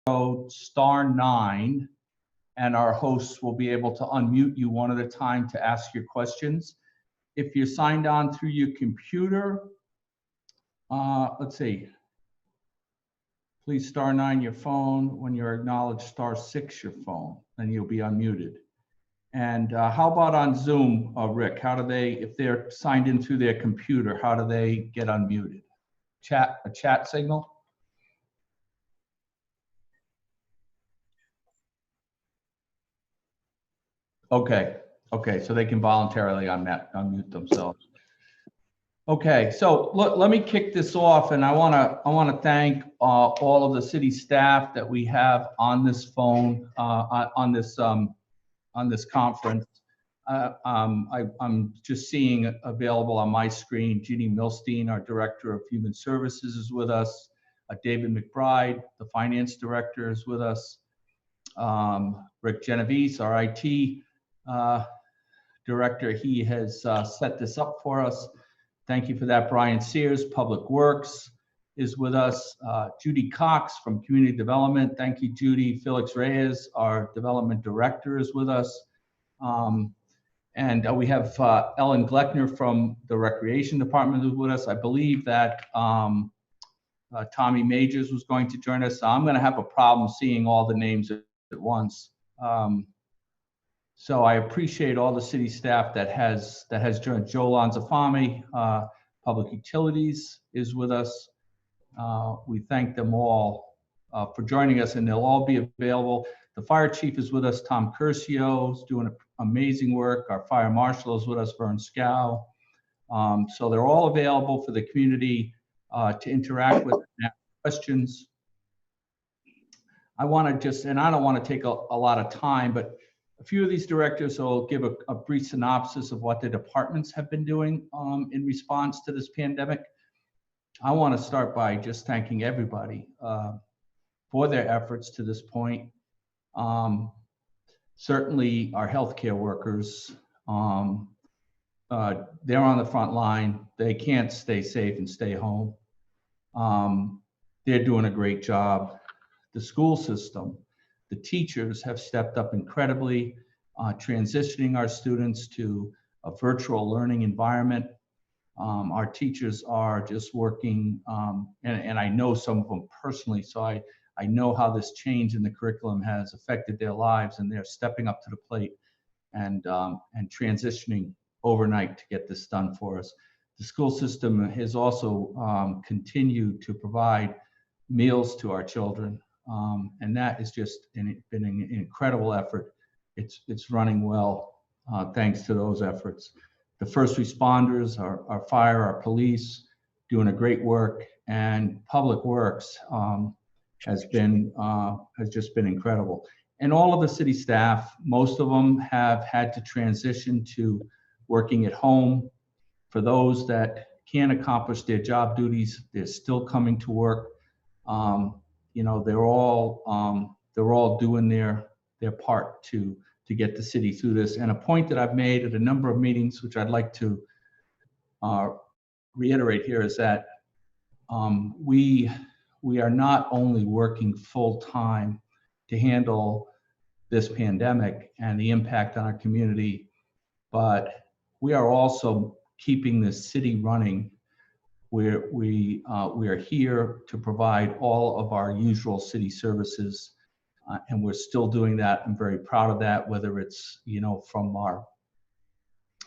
*9, and our hosts will be able to unmute you one at a time to ask your questions. If you're signed on through your computer, let's see, please *9 your phone. When you're acknowledged, *6 your phone, and you'll be unmuted. And how about on Zoom, Rick? How do they, if they're signed in through their computer, how do they get unmuted? A chat signal? Okay, so they can voluntarily unmute themselves. Okay, so let me kick this off, and I want to thank all of the city staff that we have on this phone on this conference. I'm just seeing available on my screen, Jeannie Milstein, our Director of Human Services, is with us. David McBride, the Finance Director, is with us. Rick Genovese, our IT Director, he has set this up for us. Thank you for that. Brian Sears, Public Works, is with us. Judy Cox from Community Development. Thank you, Judy. Felix Reyes, our Development Director, is with us. And we have Ellen Gleckner from the Recreation Department who's with us. I believe that Tommy Majors was going to join us. So I'm going to have a problem seeing all the names at once. So I appreciate all the city staff that has joined. Joe Lanzafame, Public Utilities, is with us. We thank them all for joining us, and they'll all be available. The fire chief is with us. Tom Curcio is doing amazing work. Our fire marshal is with us, Vern Scow. So they're all available for the community to interact with and ask questions. I want to just, and I don't want to take a lot of time, but a few of these directors will give a brief synopsis of what the departments have been doing in response to this pandemic. I want to start by just thanking everybody for their efforts to this point. Certainly our healthcare workers, they're on the front line. They can't stay safe and stay home. They're doing a great job. The school system, the teachers have stepped up incredibly, transitioning our students to a virtual learning environment. Our teachers are just working, and I know some of them personally, so I know how this change in the curriculum has affected their lives, and they're stepping up to the plate and transitioning overnight to get this done for us. The school system has also continued to provide meals to our children. And that has just been an incredible effort. It's running well thanks to those efforts. The first responders, our fire, our police, doing a great work, and Public Works has just been incredible. And all of the city staff, most of them have had to transition to working at home. For those that can't accomplish their job duties, they're still coming to work. You know, they're all doing their part to get the city through this. And a point that I've made at a number of meetings, which I'd like to reiterate here, is that we are not only working full time to handle this pandemic and the impact on our community, but we are also keeping the city running. We are here to provide all of our usual city services, and we're still doing that. I'm very proud of that, whether it's, you know, from our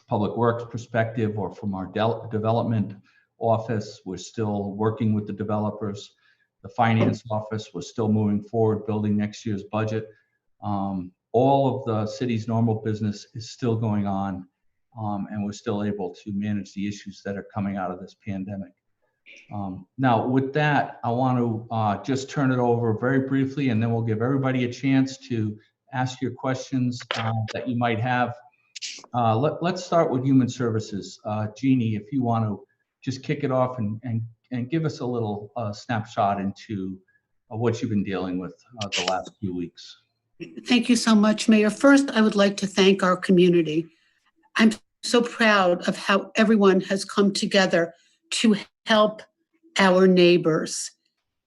Public Works perspective or from our development office. We're still working with the developers. The finance office, we're still moving forward, building next year's budget. All of the city's normal business is still going on, and we're still able to manage the issues that are coming out of this pandemic. Now, with that, I want to just turn it over very briefly, and then we'll give everybody a chance to ask your questions that you might have. Let's start with Human Services. Jeannie, if you want to just kick it off and give us a little snapshot into what you've been dealing with the last few weeks. Thank you so much, Mayor. First, I would like to thank our community. I'm so proud of how everyone has come together to help our neighbors.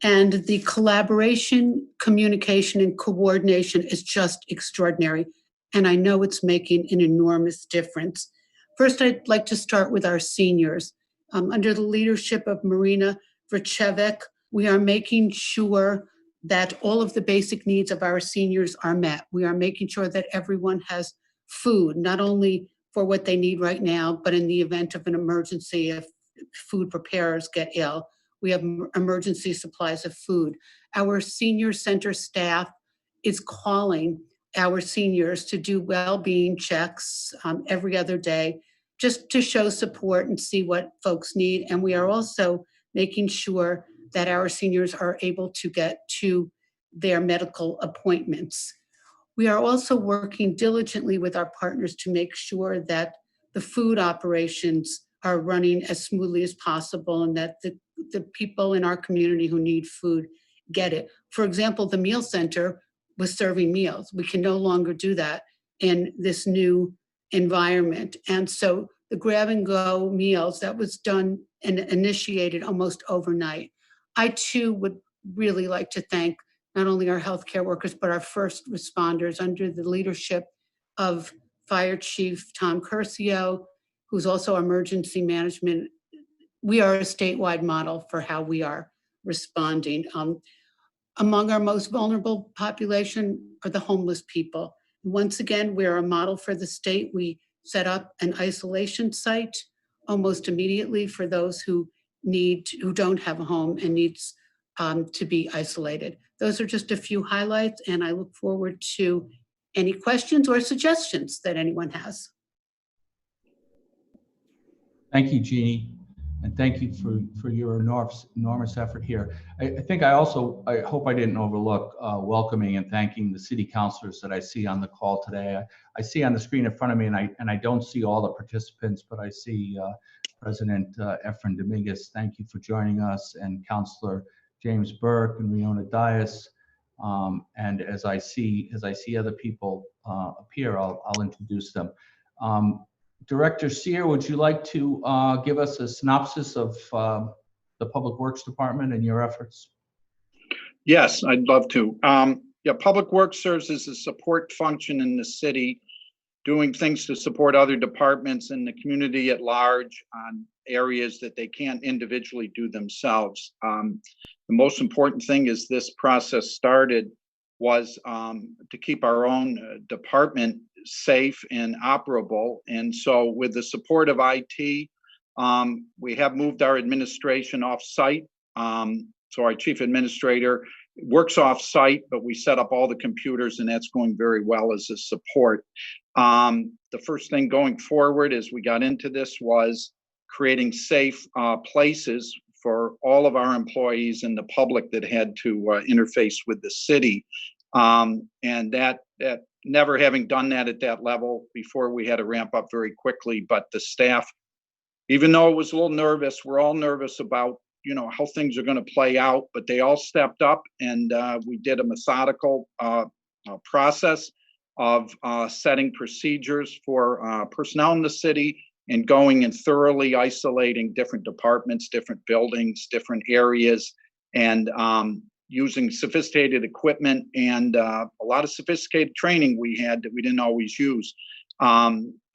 And the collaboration, communication, and coordination is just extraordinary. And I know it's making an enormous difference. First, I'd like to start with our seniors. Under the leadership of Marina Vrachevik, we are making sure that all of the basic needs of our seniors are met. We are making sure that everyone has food, not only for what they need right now, but in the event of an emergency, if food preparers get ill, we have emergency supplies of food. Our senior center staff is calling our seniors to do well-being checks every other day, just to show support and see what folks need. And we are also making sure that our seniors are able to get to their medical appointments. We are also working diligently with our partners to make sure that the food operations are running as smoothly as possible and that the people in our community who need food get it. For example, the meal center was serving meals. We can no longer do that in this new environment. And so the grab and go meals, that was done and initiated almost overnight. I too would really like to thank not only our healthcare workers, but our first responders under the leadership of Fire Chief Tom Curcio, who's also our emergency management. We are a statewide model for how we are responding. Among our most vulnerable population are the homeless people. Once again, we're a model for the state. We set up an isolation site almost immediately for those who don't have a home and needs to be isolated. Those are just a few highlights, and I look forward to any questions or suggestions that anyone has. Thank you, Jeannie, and thank you for your enormous effort here. I think I hope I didn't overlook welcoming and thanking the city councilors that I see on the call today. I see on the screen in front of me, and I don't see all the participants, but I see President Efren Dominguez. Thank you for joining us, and Councilor James Burke and Riona Dias. And as I see other people appear, I'll introduce them. Director Cyr, would you like to give us a synopsis of the Public Works Department and your efforts? Yes, I'd love to. Yeah, Public Works serves as a support function in the city, doing things to support other departments in the community at large on areas that they can't individually do themselves. The most important thing is this process started was to keep our own department safe and operable. And so with the support of IT, we have moved our administration off-site. So our chief administrator works off-site, but we set up all the computers, and that's going very well as a support. The first thing going forward as we got into this was creating safe places for all of our employees and the public that had to interface with the city. And that never having done that at that level before, we had to ramp up very quickly. But the staff, even though it was a little nervous, we're all nervous about how things are going to play out, but they all stepped up, and we did a methodical process of setting procedures for personnel in the city and going and thoroughly isolating different departments, different buildings, different areas, and using sophisticated equipment and a lot of sophisticated training we had that we didn't always use,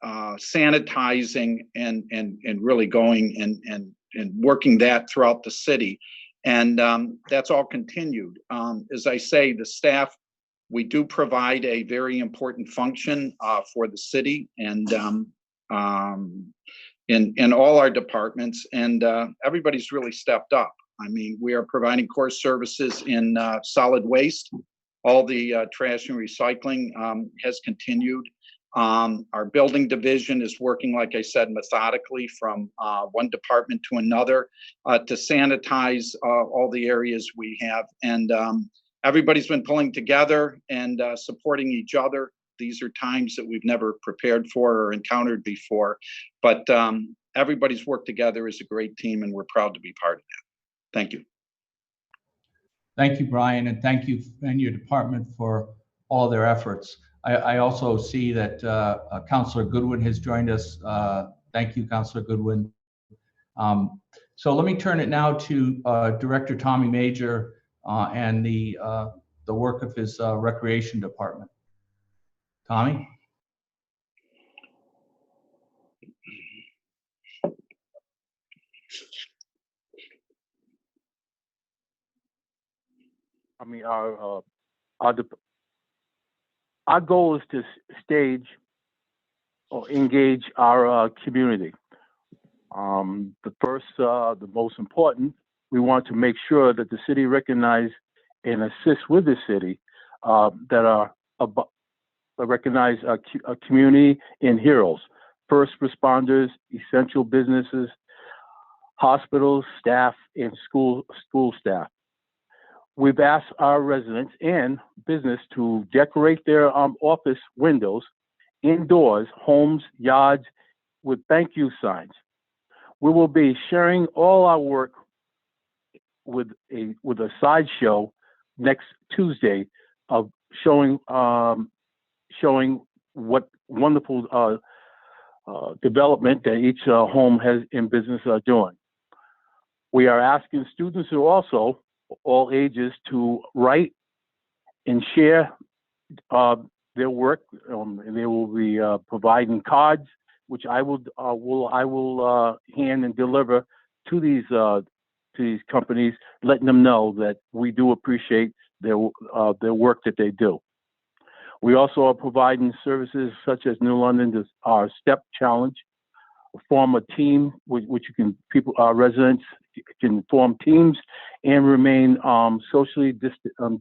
sanitizing and really going and working that throughout the city. And that's all continued. As I say, the staff, we do provide a very important function for the city and in all our departments, and everybody's really stepped up. I mean, we are providing core services in solid waste. All the trash and recycling has continued. Our building division is working, like I said, methodically from one department to another to sanitize all the areas we have. And everybody's been pulling together and supporting each other. These are times that we've never prepared for or encountered before, but everybody's worked together as a great team, and we're proud to be part of that. Thank you. Thank you, Brian, and thank you and your department for all their efforts. I also see that Councilor Goodwin has joined us. Thank you, Councilor Goodwin. So let me turn it now to Director Tommy Major and the work of his Recreation Department. Tommy? I mean, our goal is to stage or engage our community. The most important, we want to make sure that the city recognize and assist with the city that are recognize a community and heroes, first responders, essential businesses, hospitals, staff, and school staff. We've asked our residents and business to decorate their office windows, indoors, homes, yards with thank you signs. We will be sharing all our work with a sideshow next Tuesday of showing what wonderful development that each home has in business are doing. We are asking students who also all ages to write and share their work. They will be providing cards, which I will hand and deliver to these companies, letting them know that we do appreciate their work that they do. We also are providing services such as New London, our STEP Challenge, form a team which you can residents can form teams and remain socially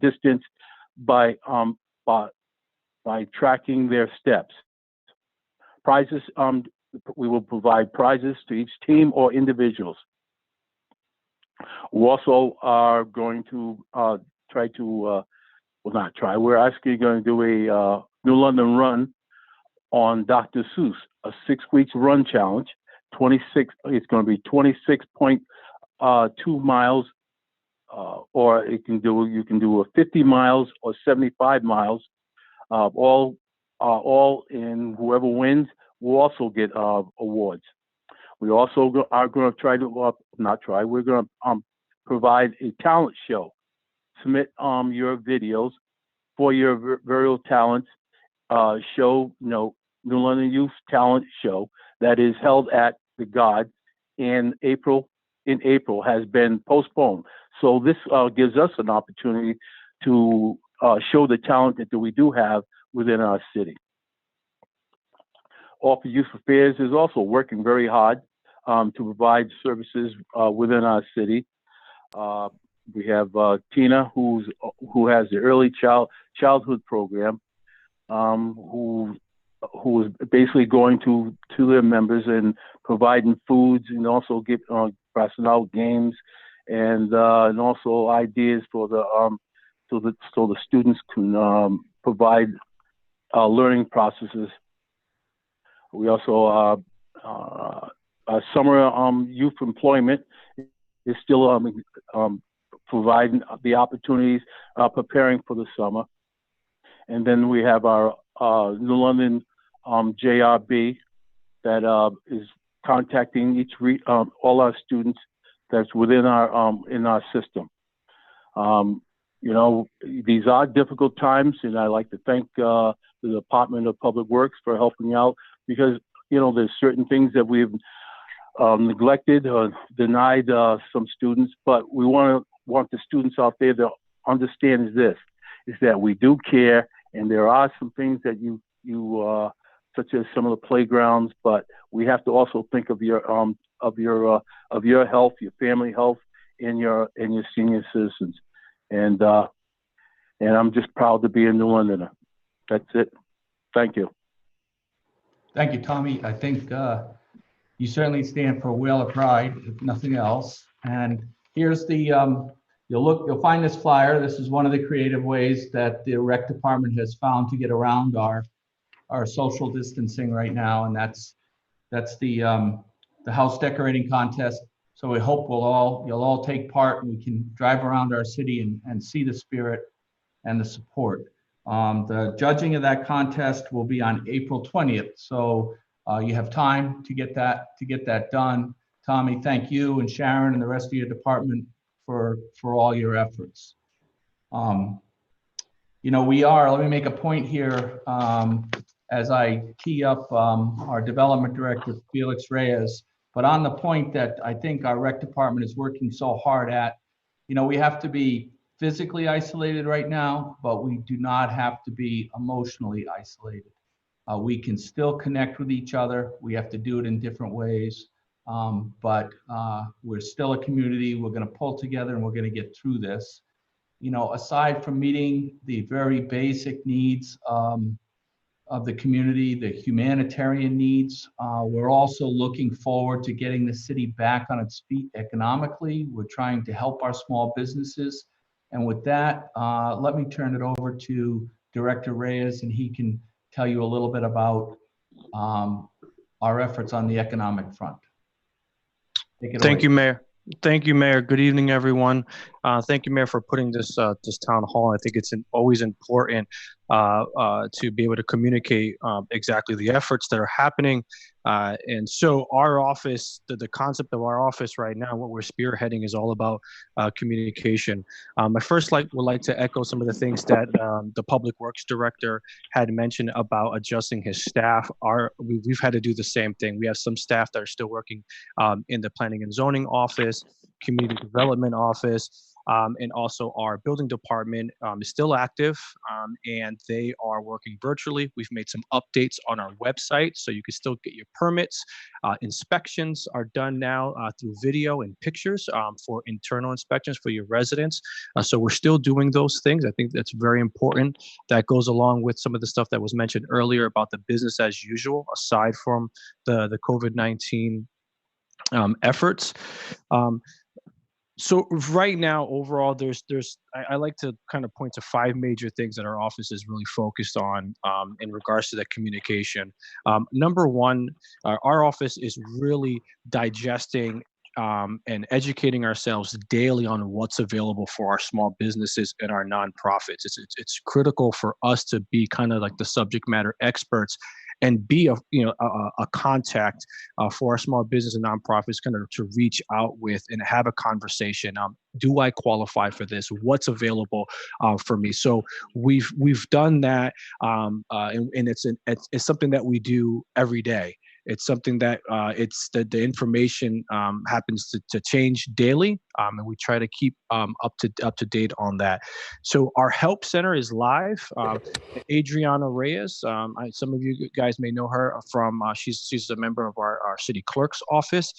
distanced by tracking their steps. Prizes, we will provide prizes to each team or individuals. We also are going to we're actually going to do a New London run on Dr. Seuss, a 6 weeks run challenge. It's going to be 26.2 miles, or you can do a 50 miles or 75 miles. All in, whoever wins will also get awards. We also are going to we're going to provide a talent show. Submit your videos for your various talents show, New London Youth Talent Show that is held at the God in April has been postponed. So this gives us an opportunity to show the talent that we do have within our city. Offer Youth Affairs is also working very hard to provide services within our city. We have Tina, who has the early childhood program, who is basically going to their members and providing foods and also passing out games and also ideas for so the students can provide learning processes. We also summer youth employment is still providing the opportunities, preparing for the summer. And then we have our New London JRB that is contacting all our students that's within in our system. These are difficult times, and I like to thank the Department of Public Works for helping out, because there's certain things that we've neglected or denied some students, but we want the students out there to understand is that we do care, and there are some things that you such as some of the playgrounds, but we have to also think of your health, your family health, and your senior citizens. And I'm just proud to be a New Londoner. That's it. Thank you. Thank you, Tommy. I think you certainly stand for a whale of pride, if nothing else. And here's the you'll find this flyer. This is one of the creative ways that the rec department has found to get around our social distancing right now, and that's the house decorating contest. So we hope you'll all take part, and we can drive around our city and see the spirit and the support. The judging of that contest will be on April 20th. So you have time to get that done. Tommy, thank you and Sharon and the rest of your department for all your efforts. You know, let me make a point here as I tee up our development director, Felix Reyes, but on the point that I think our rec department is working so hard at, you know, we have to be physically isolated right now, but we do not have to be emotionally isolated. We can still connect with each other. We have to do it in different ways, but we're still a community. We're going to pull together and we're going to get through this. You know, aside from meeting the very basic needs of the community, the humanitarian needs, we're also looking forward to getting the city back on its feet economically. We're trying to help our small businesses. And with that, let me turn it over to Director Reyes, and he can tell you a little bit about our efforts on the economic front. Thank you, Mayor. Thank you, Mayor. Good evening, everyone. Thank you, Mayor, for putting this this town hall. I think it's always important to be able to communicate exactly the efforts that are happening. And so our office, the concept of our office right now, what we're spearheading is all about communication. I first would like to echo some of the things that the Public Works Director had mentioned about adjusting his staff. We've had to do the same thing. We have some staff that are still working in the Planning and Zoning office, Community Development office, and also our building department is still active, and they are working virtually. We've made some updates on our website, so you can still get your permits. Inspections are done now through video and pictures for internal inspections for your residents. So we're still doing those things. I think that's very important. That goes along with some of the stuff that was mentioned earlier about the business as usual, aside from the COVID-19 efforts. So right now, overall, I like to kind of point to 5 major things that our office is really focused on in regards to that communication. Number one, our office is really digesting and educating ourselves daily on what's available for our small businesses and our nonprofits. It's critical for us to be kind of like the subject matter experts and be a contact for our small business and nonprofits, kind of to reach out with and have a conversation. Do I qualify for this? What's available for me? So we've done that, and it's something that we do every day. It's something that the information happens to change daily, and we try to keep up to date on that. So our help center is live. Adriana Reyes, some of you guys may know her from she's a member of our city clerk's office.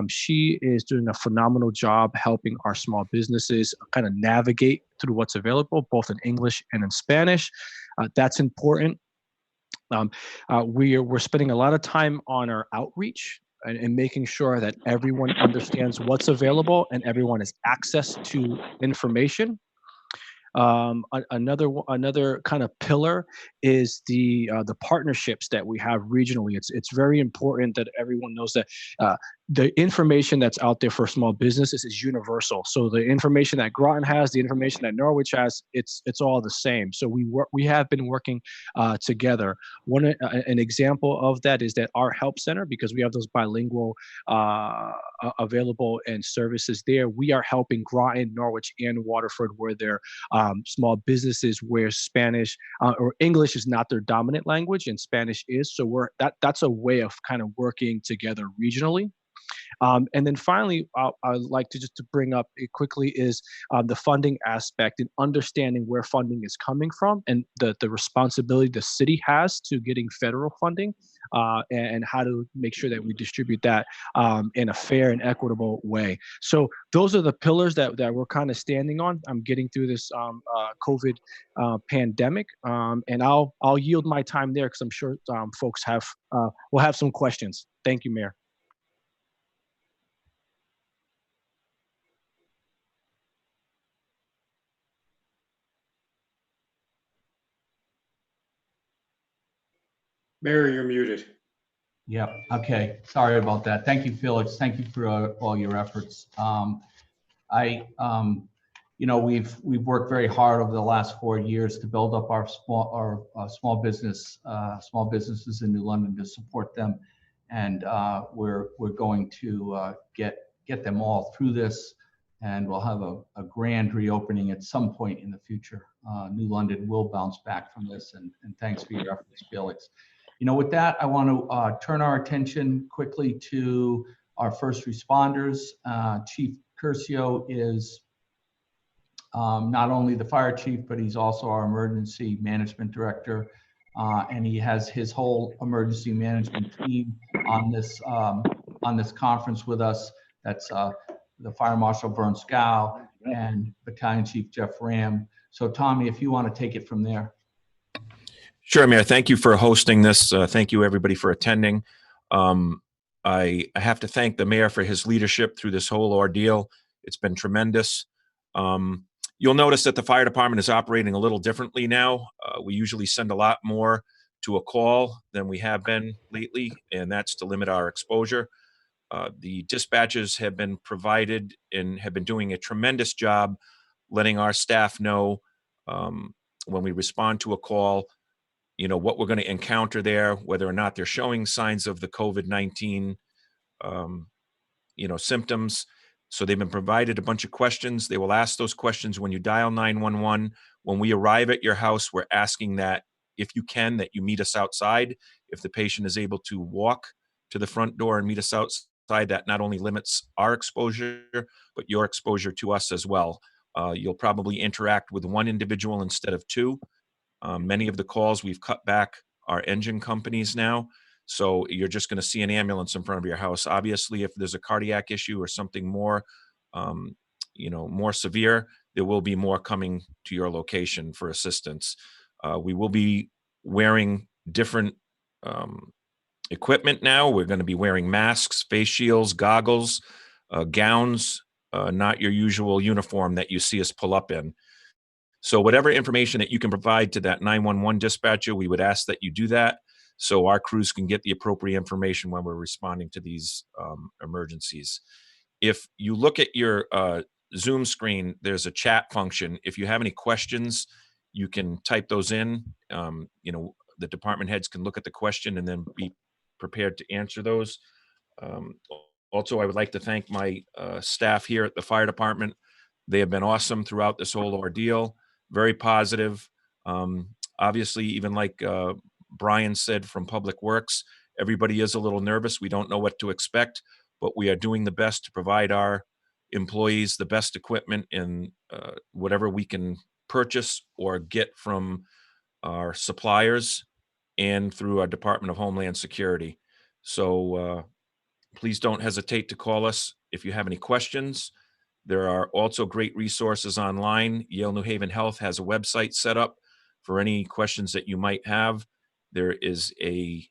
She is doing a phenomenal job helping our small businesses kind of navigate through what's available, both in English and in Spanish. That's important. We're spending a lot of time on our outreach and making sure that everyone understands what's available and everyone has access to information. Another kind of pillar is the partnerships that we have regionally. It's very important that everyone knows that the information that's out there for small businesses is universal. So the information that Groton has, the information that Norwich has, it's all the same. So we have been working together. An example of that is that our help center, because we have those bilingual available and services there, we are helping Groton, Norwich, and Waterford, where they're small businesses where Spanish or English is not their dominant language and Spanish is. So that's a way of kind of working together regionally. And then finally, I'd like to bring up quickly is the funding aspect and understanding where funding is coming from and the responsibility the city has to getting federal funding and how to make sure that we distribute that in a fair and equitable way. So those are the pillars that we're kind of standing on. I'm getting through this COVID pandemic, and I'll yield my time there because I'm sure folks will have some questions. Thank you, Mayor. Mayor, you're muted. Yeah, okay. Sorry about that. Thank you, Felix. Thank you for all your efforts. We've worked very hard over the last 4 years to build up our small businesses in New London to support them. and we're going to get them all through this, and we'll have a grand reopening at some point in the future. New London will bounce back from this, and thanks for your efforts, Felix. With that, I want to turn our attention quickly to our first responders. Chief Curcio is not only the fire chief, but he's also our emergency management director. And he has his whole emergency management team on this conference with us. That's the Fire Marshal Vern Scow and Battalion Chief Jeff Ram. So Tommy, if you want to take it from there. Sure, Mayor. Thank you for hosting this. Thank you, everybody, for attending. I have to thank the mayor for his leadership through this whole ordeal. It's been tremendous. You'll notice that the fire department is operating a little differently now. We usually send a lot more to a call than we have been lately, and that's to limit our exposure. The dispatchers have been provided and have been doing a tremendous job letting our staff know when we respond to a call, what we're going to encounter there, whether or not they're showing signs of the COVID-19, symptoms. So they've been provided a bunch of questions. They will ask those questions when you dial 911. When we arrive at your house, we're asking that if you can, that you meet us outside. If the patient is able to walk to the front door and meet us outside, that not only limits our exposure, but your exposure to us as well. You'll probably interact with one individual instead of two. Many of the calls, we've cut back our engine companies now. So you're just going to see an ambulance in front of your house. Obviously, if there's a cardiac issue or something more, more severe, there will be more coming to your location for assistance. We will be wearing different equipment now. We're going to be wearing masks, face shields, goggles, gowns, not your usual uniform that you see us pull up in. So whatever information that you can provide to that 911 dispatcher, we would ask that you do that so our crews can get the appropriate information when we're responding to these emergencies. If you look at your Zoom screen, there's a chat function. If you have any questions, you can type those in. The department heads can look at the question and then be prepared to answer those. Also, I would like to thank my staff here at the fire department. They have been awesome throughout this whole ordeal, very positive. Obviously, even like Brian said from Public Works, everybody is a little nervous. We don't know what to expect, but we are doing the best to provide our employees the best equipment and whatever we can purchase or get from our suppliers and through our Department of Homeland Security. So please don't hesitate to call us if you have any questions. There are also great resources online. Yale New Haven Health has a website set up for any questions that you might have. There is a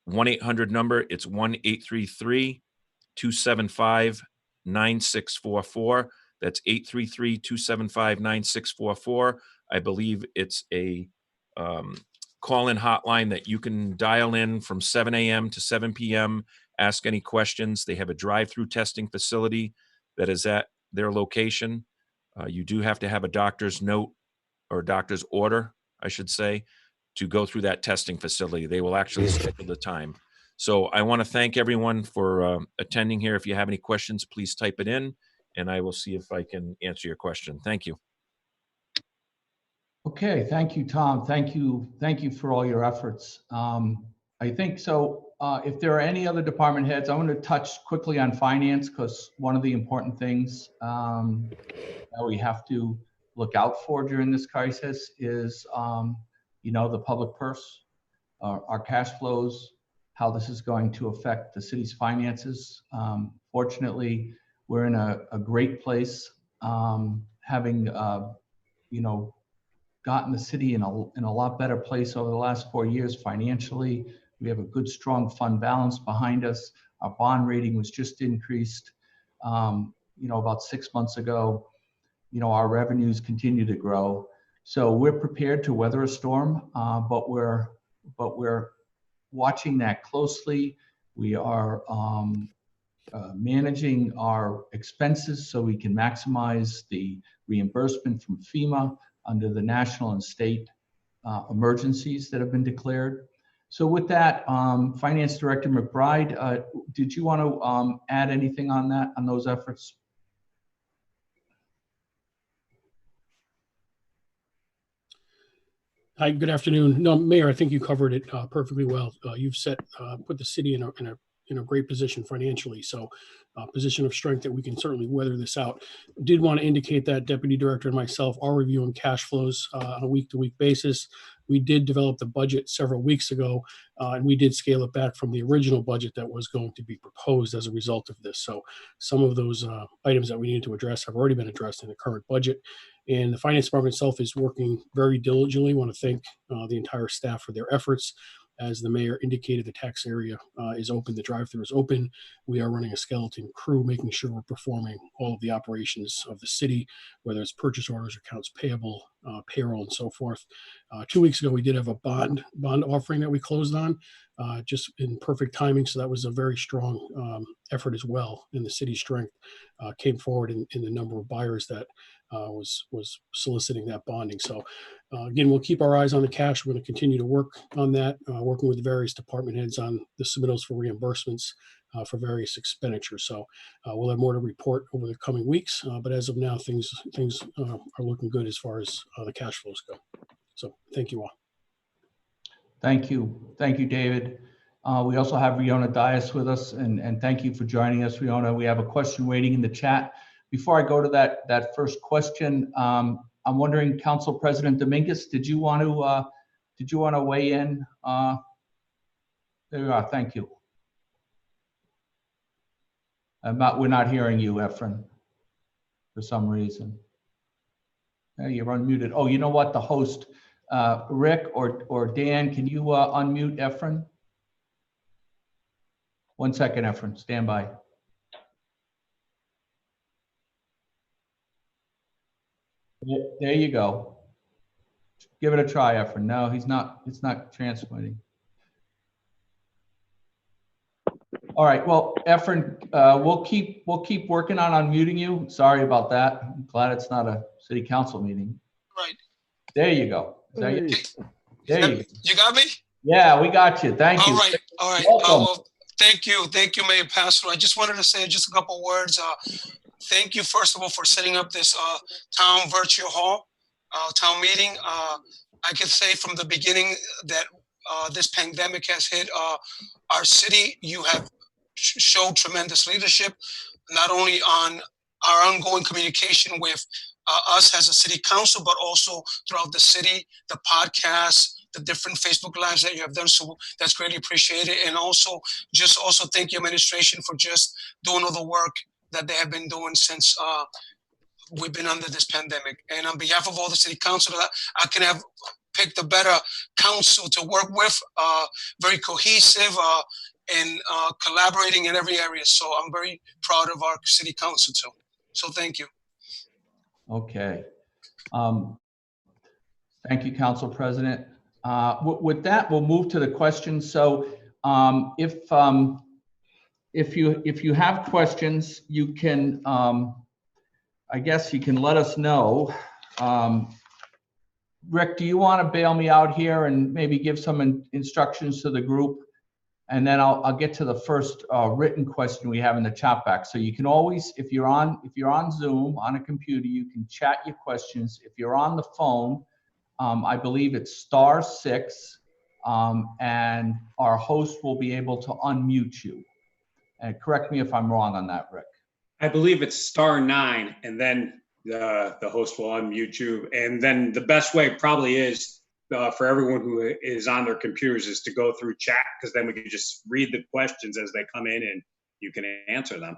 1-800 number. It's 1-833-275-9644. That's 833-275-9644. I believe it's a call-in hotline that you can dial in from 7 a.m. to 7 p.m., ask any questions. They have a drive-through testing facility that is at their location. You do have to have a doctor's note or doctor's order, I should say, to go through that testing facility. They will actually schedule the time. So I want to thank everyone for attending here. If you have any questions, please type it in, and I will see if I can answer your question. Thank you. Okay, thank you, Tom. Thank you for all your efforts. I think so. If there are any other department heads, I want to touch quickly on finance, because one of the important things that we have to look out for during this crisis is, the public purse, our cash flows, how this is going to affect the city's finances. Fortunately, we're in a great place, having gotten the city in a lot better place over the last 4 years financially. We have a good, strong fund balance behind us. Our bond rating was just increased, about 6 months ago. Our revenues continue to grow. So we're prepared to weather a storm, but we're watching that closely. We are managing our expenses so we can maximize the reimbursement from FEMA under the national and state emergencies that have been declared. So with that, Finance Director McBride, did you want to add anything on that, on those efforts? Hi, good afternoon. No, Mayor, I think you covered it perfectly well. You've put the city in a great position financially, so position of strength that we can certainly weather this out. Did want to indicate that Deputy Director and myself are reviewing cash flows on a week-to-week basis. We did develop the budget several weeks ago, and we did scale it back from the original budget that was going to be proposed as a result of this. So some of those items that we needed to address have already been addressed in the current budget. And the Finance Department itself is working very diligently. I want to thank the entire staff for their efforts. As the mayor indicated, the tax area is open, the drive-through is open. We are running a skeleton crew, making sure we're performing all of the operations of the city, whether it's purchase orders, accounts payable, payroll, and so forth. 2 weeks ago, we did have a bond offering that we closed on, just in perfect timing. So that was a very strong effort as well. And the city's strength came forward in the number of buyers that was soliciting that bonding. So again, we'll keep our eyes on the cash. We're going to continue to work on that, working with the various department heads on the submittals for reimbursements for various expenditures. So we'll have more to report over the coming weeks. But as of now, things are looking good as far as the cash flows go. So thank you all. Thank you. Thank you, David. We also have Riona Dias with us, and thank you for joining us, Riona. We have a question waiting in the chat. Before I go to that first question, I'm wondering, Council President Dominguez, did you want to weigh in? There you are. Thank you. We're not hearing you, Efren, for some reason. Yeah, you're unmuted. Oh, you know what? The host, Rick or Dan, can you unmute Efren? 1 second, Efren. Stand by. There you go. Give it a try, Efren. No, he's not. It's not transmitting. All right. Well, Efren, we'll keep working on unmuting you. Sorry about that. I'm glad it's not a city council meeting. Right. There you go. There you go. You got me? Yeah, we got you. Thank you. All right. Well, thank you, Mayor Pastor. I just wanted to say just a couple words. Thank you, first of all, for setting up this town virtual hall town meeting. I can say from the beginning that this pandemic has hit our city. You have showed tremendous leadership, not only on our ongoing communication with us as a city council, but also throughout the city, the podcasts, the different Facebook Lives that you have done. So that's greatly appreciated. And also thank your administration for just doing all the work that they have been doing since we've been under this pandemic. And on behalf of all the city council, I can have picked a better council to work with, very cohesive and collaborating in every area. So I'm very proud of our city council too. So thank you. Okay. Thank you, Council President. With that, we'll move to the questions. So if you have questions, you can, I guess you can let us know. Rick, do you want to bail me out here and maybe give some instructions to the group? And then I'll get to the first written question we have in the chat box. So you can always, if you're on Zoom on a computer, you can chat your questions. If you're on the phone, I believe it's *6, and our host will be able to unmute you. And correct me if I'm wrong on that, Rick. I believe it's *9, and then the host will unmute you. And then the best way probably is for everyone who is on their computers is to go through chat, because then we can just read the questions as they come in and you can answer them.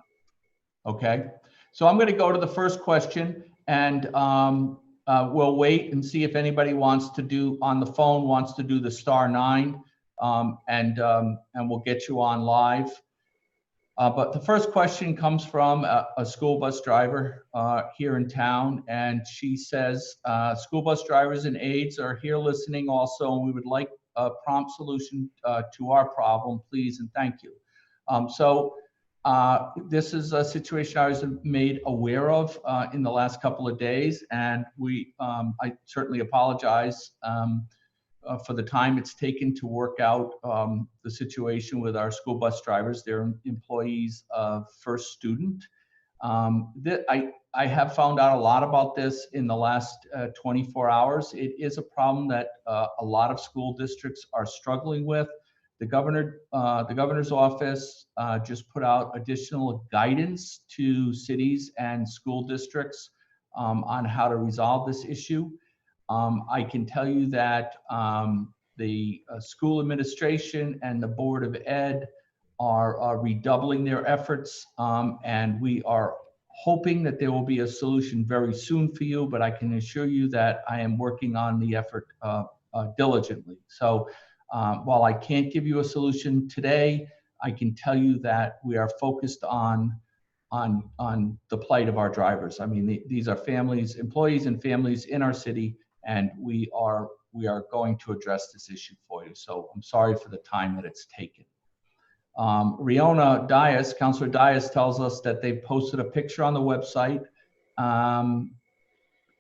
Okay. So I'm going to go to the first question, and we'll wait and see if anybody wants to do on the phone, wants to do the *9, and we'll get you on live. But the first question comes from a school bus driver here in town, and she says, school bus drivers and aides are here listening also, and we would like a prompt solution to our problem, please, and thank you. This is a situation I was made aware of in the last couple of days, and I certainly apologize for the time it's taken to work out the situation with our school bus drivers. They're employees of First Student. I have found out a lot about this in the last 24 hours. It is a problem that a lot of school districts are struggling with. The governor's office just put out additional guidance to cities and school districts on how to resolve this issue. I can tell you that the school administration and the Board of Ed are redoubling their efforts, and we are hoping that there will be a solution very soon for you, but I can assure you that I am working on the effort diligently. So while I can't give you a solution today, I can tell you that we are focused on the plight of our drivers. I mean, these are families, employees and families in our city, and we are going to address this issue for you. So I'm sorry for the time that it's taken. Riona Dias, Councilor Dias, tells us that they've posted a picture on the website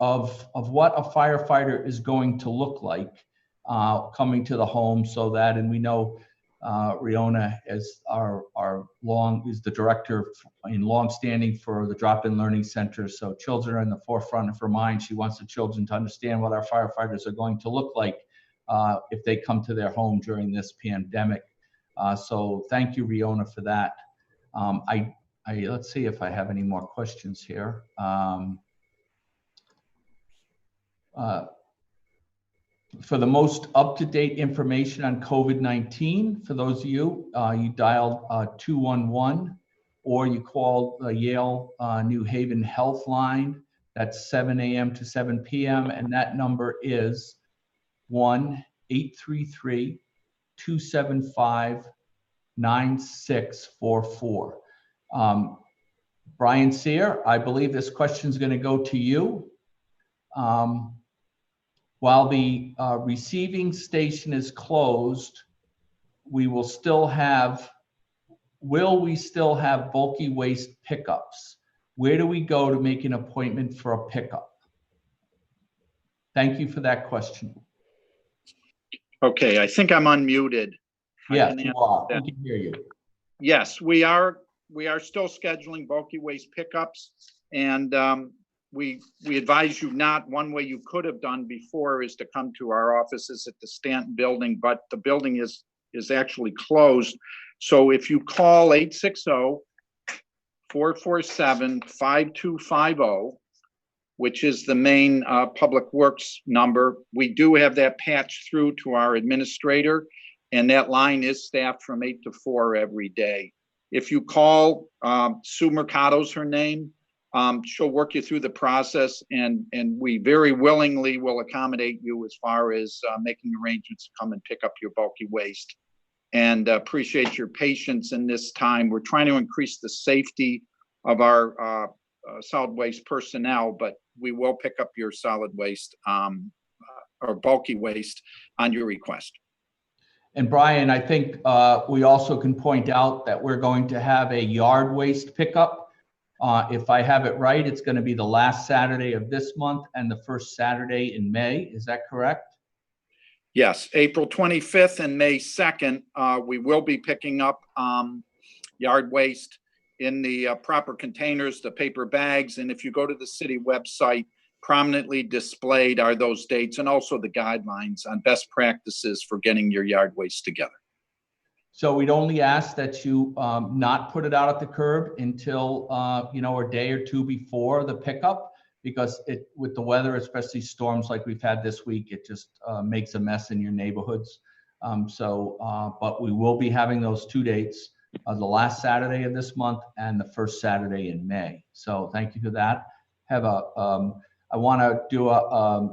of what a firefighter is going to look like coming to the home, so that, and we know Riona is is the director in longstanding for the Drop-In Learning Center. So children are in the forefront of her mind. She wants the children to understand what our firefighters are going to look like if they come to their home during this pandemic. So thank you, Riona, for that. Let's see if I have any more questions here. For the most up-to-date information on COVID-19, for those of you, you dial 211, or you call the Yale New Haven Health line. That's 7 a.m. to 7 p.m. And that number is 1-833-275-9644. Brian Sear, I believe this question is going to go to you. While the receiving station is closed, will we still have bulky waste pickups? Where do we go to make an appointment for a pickup? Thank you for that question. Okay, I think I'm unmuted. Yes, you are. We can hear you. Yes, we are still scheduling bulky waste pickups, and we advise you not. One way you could have done before is to come to our offices at the Stanton building, but the building is actually closed. So if you call 860-447-5250, which is the main Public Works number, we do have that patched through to our administrator, and that line is staffed from 8 to 4 every day. If you call, Sue Mercado's her name, she'll work you through the process, and we very willingly will accommodate you as far as making arrangements to come and pick up your bulky waste. And appreciate your patience in this time. We're trying to increase the safety of our solid waste personnel, but we will pick up your solid waste or bulky waste on your request. And Brian, I think we also can point out that we're going to have a yard waste pickup. If I have it right, it's going to be the last Saturday of this month and the first Saturday in May. Is that correct? Yes, April 25th and May 2nd, we will be picking up yard waste in the proper containers, the paper bags. And if you go to the city website, prominently displayed are those dates and also the guidelines on best practices for getting your yard waste together. So we'd only ask that you not put it out at the curb until a day or two before the pickup, because with the weather, especially storms like we've had this week, it just makes a mess in your neighborhoods. But we will be having those 2 dates, the last Saturday of this month and the first Saturday in May. So thank you for that. I want to do a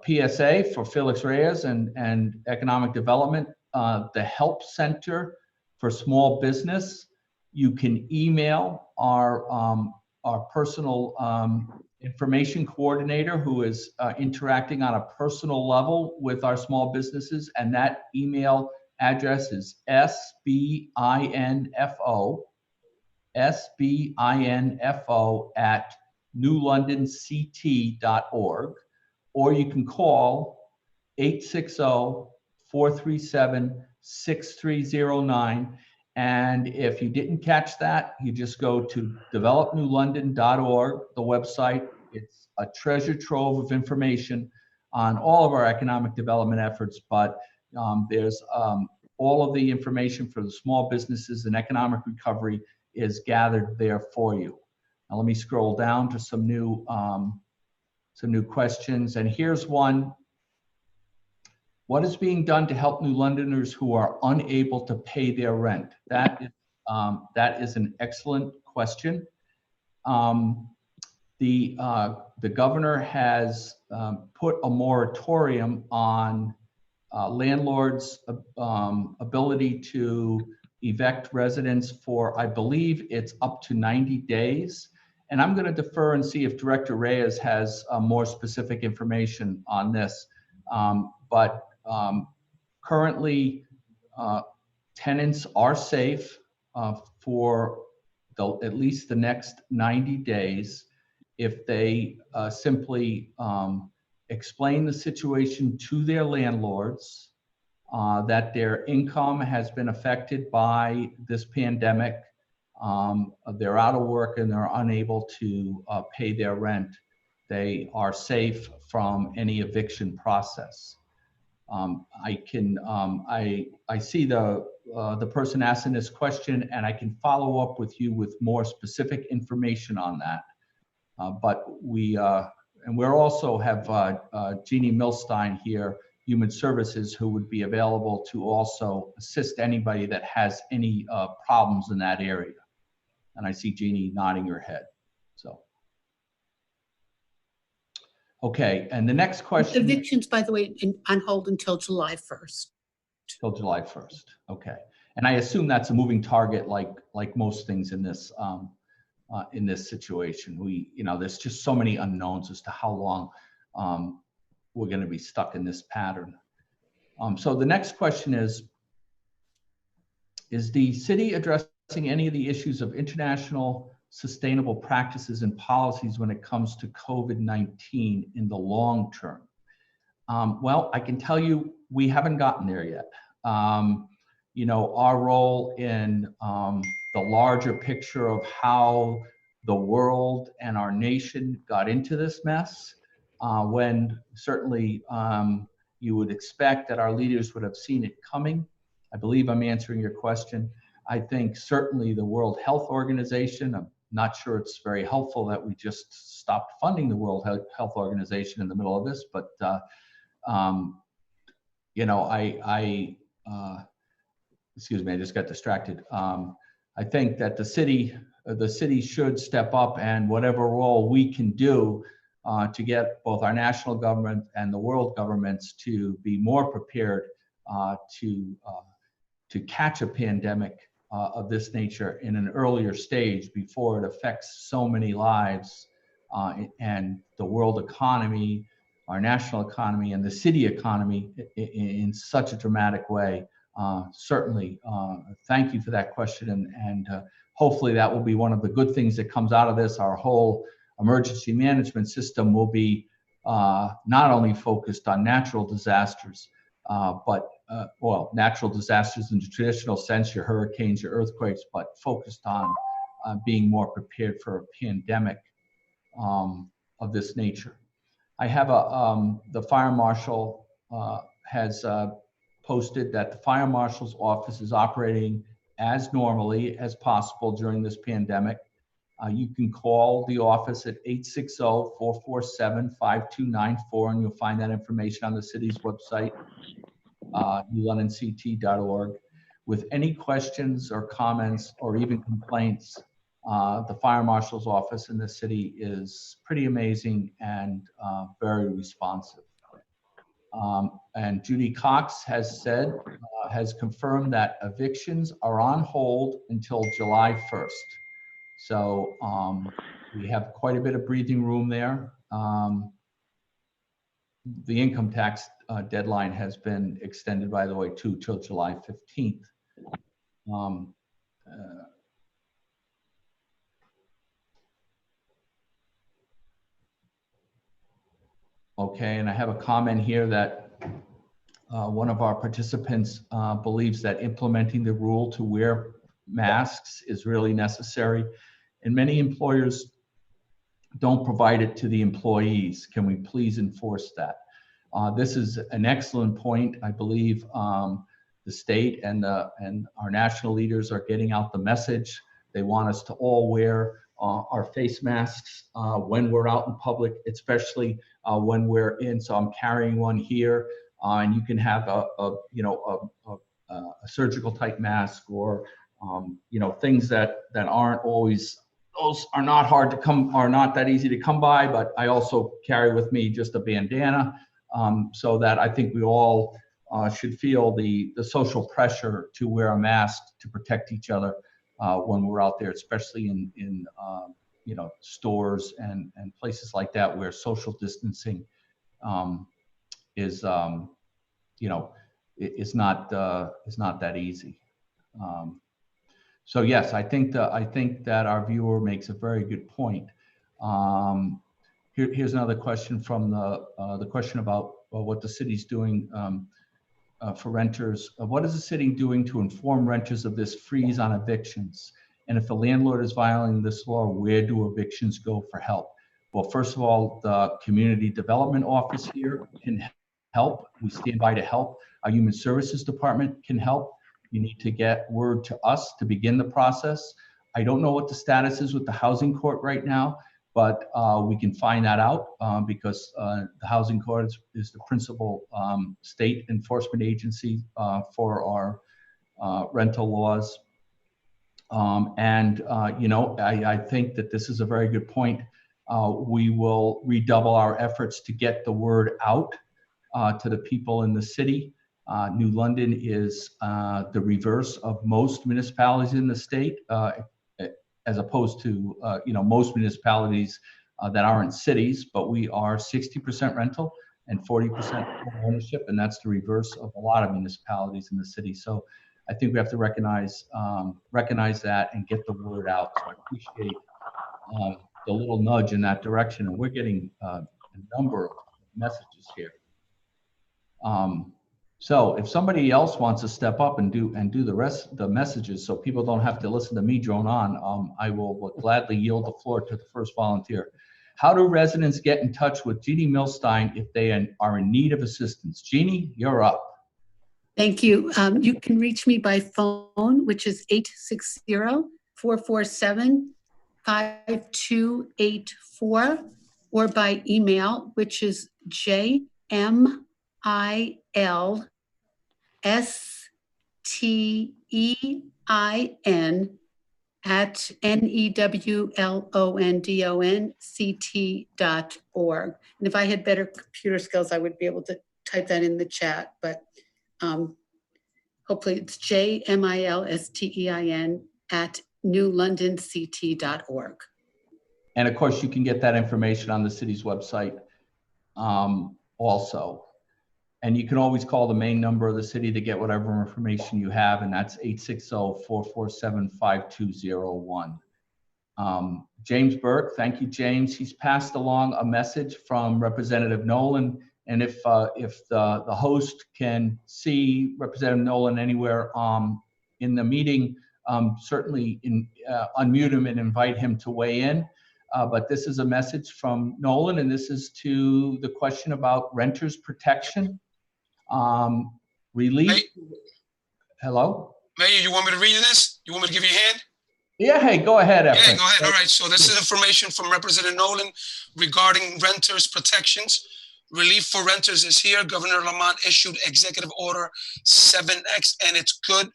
PSA for Felix Reyes and Economic Development. The Help Center for Small Business, you can email our personal information coordinator who is interacting on a personal level with our small businesses, and that email address is sbinfo@newlondonct.org, or you can call 860-437-6309. And if you didn't catch that, you just go to developnewlondon.org, the website. It's a treasure trove of information on all of our economic development efforts, but there's all of the information for the small businesses and economic recovery is gathered there for you. Now let me scroll down to some new questions, and here's one. What is being done to help New Londoners who are unable to pay their rent? That is an excellent question. The governor has put a moratorium on landlords' ability to evict residents for, I believe it's up to 90 days. And I'm going to defer and see if Director Reyes has more specific information on this. But currently, tenants are safe for at least the next 90 days if they simply explain the situation to their landlords, that their income has been affected by this pandemic, they're out of work and they're unable to pay their rent. They are safe from any eviction process. I see the person asking this question, and I can follow up with you with more specific information on that. But we also have Jeannie Milstein here, Human Services, who would be available to also assist anybody that has any problems in that area. And I see Jeannie nodding her head. So, okay, and the next question. Evictions, by the way, on hold until July 1st. Till July 1st. Okay, and I assume that's a moving target, like most things in this situation. There's just so many unknowns as to how long we're going to be stuck in this pattern. So the next question is the city addressing any of the issues of international sustainable practices and policies when it comes to COVID-19 in the long term? Well, I can tell you we haven't gotten there yet. Our role in the larger picture of how the world and our nation got into this mess, when certainly you would expect that our leaders would have seen it coming. I believe I'm answering your question. I think certainly the World Health Organization, I'm not sure it's very helpful that we just stopped funding the World Health Organization in the middle of this, but excuse me, I just got distracted. I think that the city should step up, and whatever role we can do to get both our national government and the world governments to be more prepared to catch a pandemic of this nature in an earlier stage before it affects so many lives and the world economy, our national economy, and the city economy in such a dramatic way. Certainly, thank you for that question, and hopefully that will be one of the good things that comes out of this. Our whole emergency management system will be not only focused on natural disasters, but natural disasters in the traditional sense, your hurricanes, your earthquakes, but focused on being more prepared for a pandemic of this nature. I have the fire marshal has posted that the fire marshal's office is operating as normally as possible during this pandemic. You can call the office at 860-447-5294, and you'll find that information on the city's website, newlondonct.org. With any questions or comments or even complaints, the fire marshal's office in the city is pretty amazing and very responsive. And Judy Cox has confirmed that evictions are on hold until July 1st. So we have quite a bit of breathing room there. The income tax deadline has been extended, by the way, till July 15th. Okay, and I have a comment here that one of our participants believes that implementing the rule to wear masks is really necessary, and many employers don't provide it to the employees. Can we please enforce that? This is an excellent point. I believe the state and our national leaders are getting out the message. They want us to all wear our face masks when we're out in public, especially when we're in. So I'm carrying one here, and you can have a surgical type mask, or things that aren't always, those are not hard to come, are not that easy to come by. But I also carry with me just a bandana, so that I think we all should feel the social pressure to wear a mask to protect each other when we're out there, especially in stores and places like that where social distancing is not that easy. So yes, I think that our viewer makes a very good point. Here's another question from the question about what the city's doing for renters. What is the city doing to inform renters of this freeze on evictions? And if the landlord is violating this law, where do evictions go for help? Well, first of all, the community development office here can help. We stand by to help. Our human services department can help. You need to get word to us to begin the process. I don't know what the status is with the housing court right now, but we can find that out because the housing court is the principal state enforcement agency for our rental laws. I think that this is a very good point. We will redouble our efforts to get the word out to the people in the city. New London is the reverse of most municipalities in the state, as opposed to most municipalities that aren't cities, but we are 60% rental and 40% ownership, and that's the reverse of a lot of municipalities in the city. So I think we have to recognize that and get the word out. So I appreciate the little nudge in that direction, and we're getting a number of messages here. So if somebody else wants to step up and do the rest of the messages, so people don't have to listen to me drone on, I will gladly yield the floor to the first volunteer. How do residents get in touch with Jeannie Milstein if they are in need of assistance? Jeannie, you're up. Thank you. You can reach me by phone, which is 860-447-5284, or by email, which is jmilstein@newlondonct.org. And if I had better computer skills, I would be able to type that in the chat, but hopefully it's jmilstein@newlondonct.org. And of course, you can get that information on the city's website also. And you can always call the main number of the city to get whatever information you have, and that's 860-447-5201. James Burke, thank you, James. He's passed along a message from Representative Nolan, and if the host can see Representative Nolan anywhere in the meeting, certainly unmute him and invite him to weigh in. But this is a message from Nolan, and this is to the question about renters protection. Relief. Hello? Mayor, you want me to read this? You want me to give you a hand? Yeah, hey, go ahead, Efren. Yeah, go ahead. All right, so this is information from Representative Nolan regarding renters protections. Relief for renters is here. Governor Lamont issued Executive Order 7X, and it's good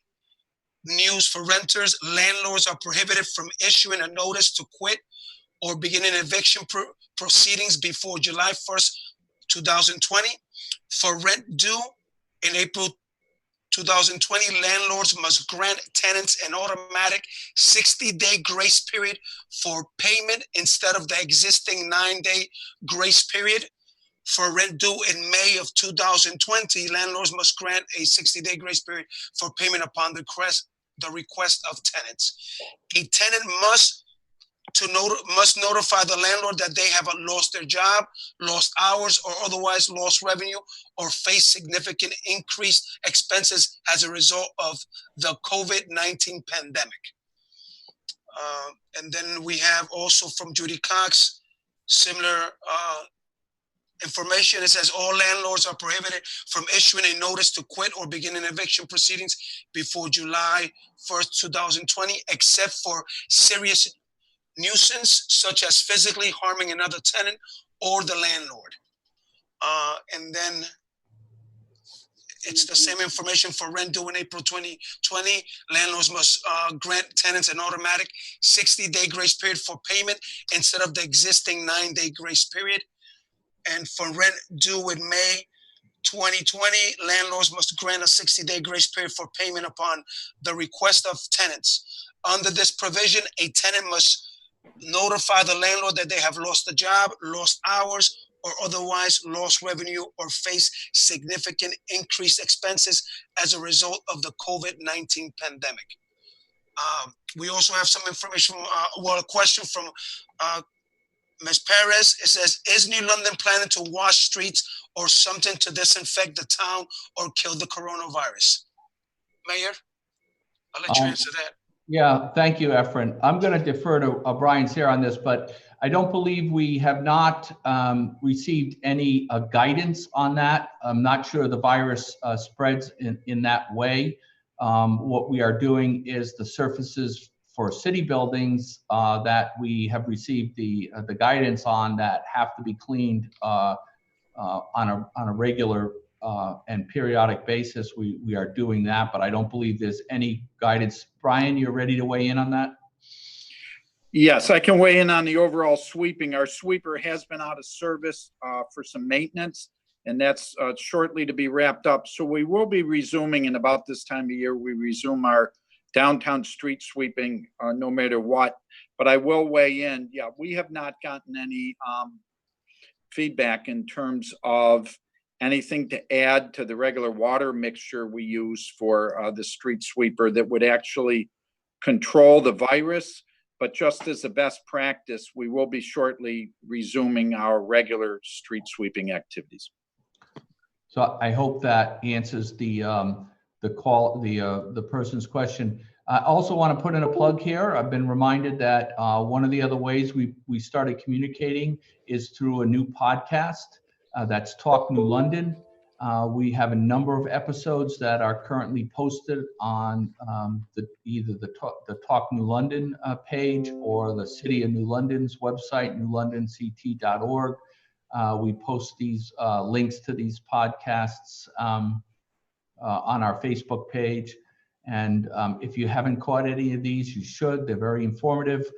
news for renters. Landlords are prohibited from issuing a notice to quit or beginning eviction proceedings before July 1st, 2020. For rent due in April 2020, landlords must grant tenants an automatic 60-day grace period for payment instead of the existing 9-day grace period. For rent due in May of 2020, landlords must grant a 60-day grace period for payment upon the request of tenants. A tenant must must notify the landlord that they have lost their job, lost hours, or otherwise lost revenue, or face significant increased expenses as a result of the COVID-19 pandemic. And then we have also from Judy Cox, similar information. It says all landlords are prohibited from issuing a notice to quit or beginning eviction proceedings before July 1st, 2020, except for serious nuisance, such as physically harming another tenant or the landlord. And then it's the same information for rent due in April 2020. Landlords must grant tenants an automatic 60-day grace period for payment instead of the existing 9-day grace period. And for rent due in May 2020, landlords must grant a 60-day grace period for payment upon the request of tenants. Under this provision, a tenant must notify the landlord that they have lost a job, lost hours, or otherwise lost revenue or face significant increased expenses as a result of the COVID-19 pandemic. We also have some information, a question from Ms. Perez. It says, is New London planning to wash streets or something to disinfect the town or kill the coronavirus? Mayor, I'll let you answer that. Yeah, thank you, Efren. I'm going to defer to Brian Sayre on this, but I don't believe we have not received any guidance on that. I'm not sure the virus spreads in that way. What we are doing is the surfaces for city buildings that we have received the guidance on that have to be cleaned on a regular and periodic basis. We are doing that, but I don't believe there's any guidance. Brian, you're ready to weigh in on that? Yes, I can weigh in on the overall sweeping. Our sweeper has been out of service for some maintenance, and that's shortly to be wrapped up. So we will be resuming in about this time of year. We resume our downtown street sweeping no matter what. But I will weigh in. Yeah, we have not gotten any feedback in terms of anything to add to the regular water mixture we use for the street sweeper that would actually control the virus. But just as a best practice, we will be shortly resuming our regular street sweeping activities. So I hope that answers the person's question. I also want to put in a plug here. I've been reminded that one of the other ways we started communicating is through a new podcast that's Talk New London. We have a number of episodes that are currently posted on either the Talk New London page or the City of New London's website, newlondonct.org. We post these links to these podcasts on our Facebook page. And if you haven't caught any of these, you should. They're very informative.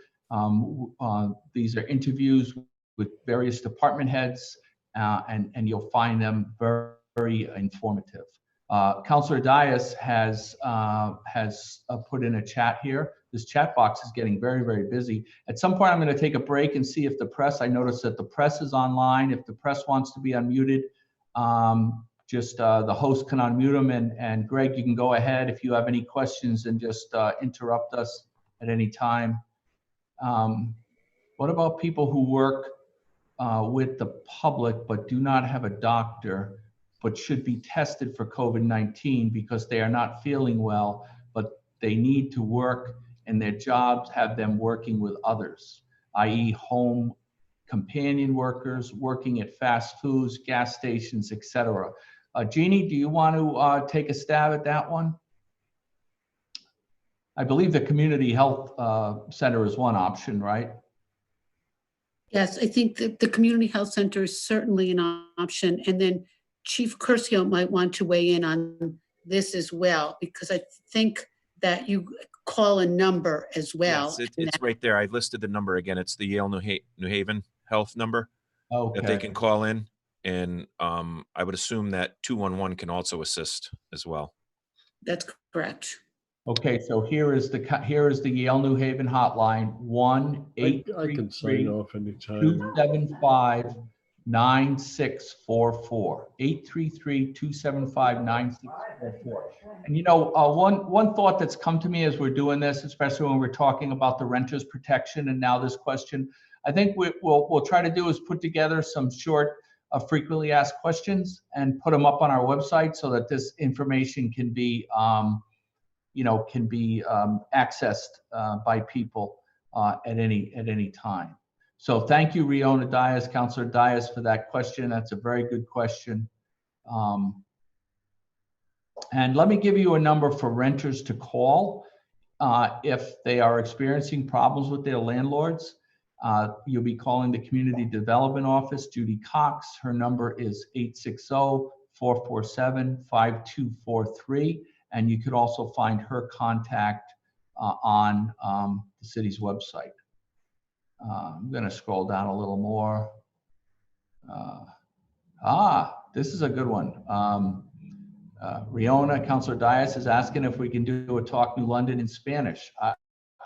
These are interviews with various department heads, and you'll find them very informative. Councilor Dias has put in a chat here. This chat box is getting very busy. At some point, I'm going to take a break and see if the press, I noticed that the press is online. If the press wants to be unmuted, just the host can unmute them. And Greg, you can go ahead if you have any questions and just interrupt us at any time. What about people who work with the public but do not have a doctor, but should be tested for COVID-19 because they are not feeling well, but they need to work and their jobs have them working with others, i.e. home companion workers, working at fast foods, gas stations, etc. Jeannie, do you want to take a stab at that one? I believe the community health center is one option, right? Yes, I think that the community health center is certainly an option. And then Chief Curcio might want to weigh in on this as well, because I think that you call a number as well. Yes, it's right there. I listed the number again. It's the Yale New Haven health number that they can call in. And I would assume that 211 can also assist as well. That's correct. Okay, so here is the Yale New Haven hotline, 1-833-275-9444. 9644. 833-275-9644. And one thought that's come to me as we're doing this, especially when we're talking about the renters protection and now this question, I think we'll try to do is put together some short frequently asked questions and put them up on our website so that this information can be accessed by people at any time. So thank you, Riona Dias, Councilor Dias, for that question. That's a very good question. And let me give you a number for renters to call if they are experiencing problems with their landlords. You'll be calling the Community Development Office, Judy Cox. Her number is 860-447-5243. And you could also find her contact on the city's website. I'm going to scroll down a little more. This is a good one. Riona, Councilor Dias is asking if we can do a Talk New London in Spanish.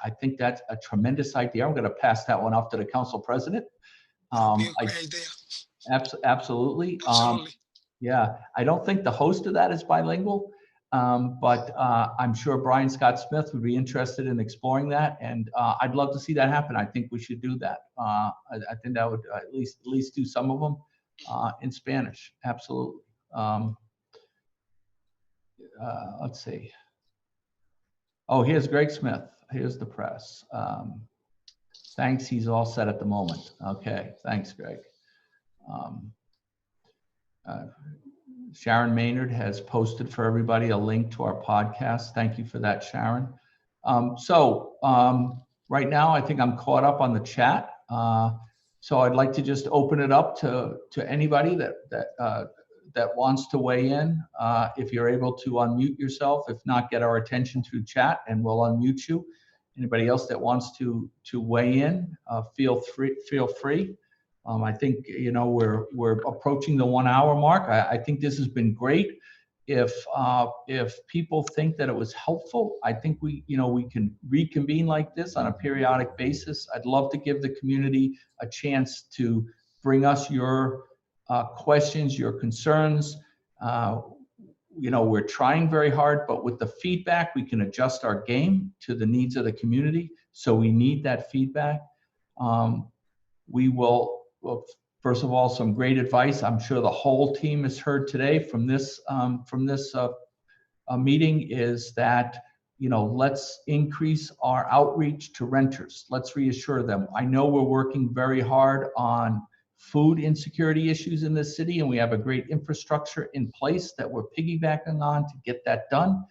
I think that's a tremendous idea. I'm going to pass that one off to the council president. That'd be a great idea. Absolutely. Absolutely. Yeah, I don't think the host of that is bilingual, but I'm sure Brian Scott Smith would be interested in exploring that, and I'd love to see that happen. I think we should do that. I think that would at least do some of them in Spanish. Absolutely. Let's see. Oh, here's Greg Smith. Here's the press. Thanks. He's all set at the moment. Okay. Thanks, Greg. Sharon Maynard has posted for everybody a link to our podcast. Thank you for that, Sharon. Right now, I think I'm caught up on the chat. So I'd like to just open it up to anybody that wants to weigh in. If you're able to unmute yourself, if not, get our attention through chat and we'll unmute you. Anybody else that wants to weigh in, feel free. I think we're approaching the 1 hour mark. I think this has been great. If people think that it was helpful, I think we can reconvene like this on a periodic basis. I'd love to give the community a chance to bring us your questions, your concerns. We're trying very hard, but with the feedback, we can adjust our game to the needs of the community. So we need that feedback. We will, first of all, some great advice. I'm sure the whole team has heard today from this meeting is that, let's increase our outreach to renters. Let's reassure them. I know we're working very hard on food insecurity issues in this city, and we have a great infrastructure in place that we're piggybacking on to get that done.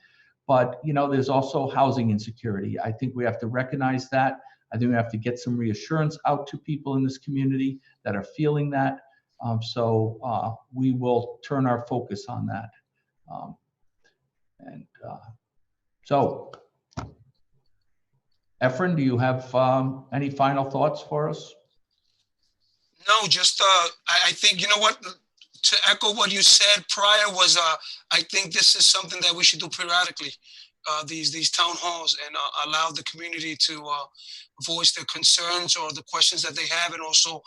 But, there's also housing insecurity. I think we have to recognize that. I think we have to get some reassurance out to people in this community that are feeling that. So we will turn our focus on that. So, Efren, do you have any final thoughts for us? No, just I think, to echo what you said prior was I think this is something that we should do periodically, these town halls, and allow the community to voice their concerns or the questions that they have, and also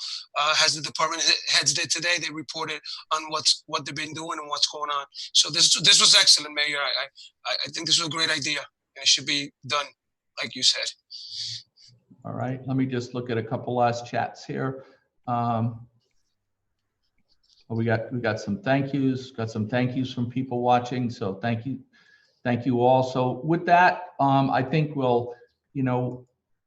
as the department heads did today, they reported on what they've been doing and what's going on. So this was excellent, Mayor. I think this was a great idea, and it should be done like you said. All right, let me just look at a couple last chats here. We got some thank yous, from people watching. So thank you all. So with that, I think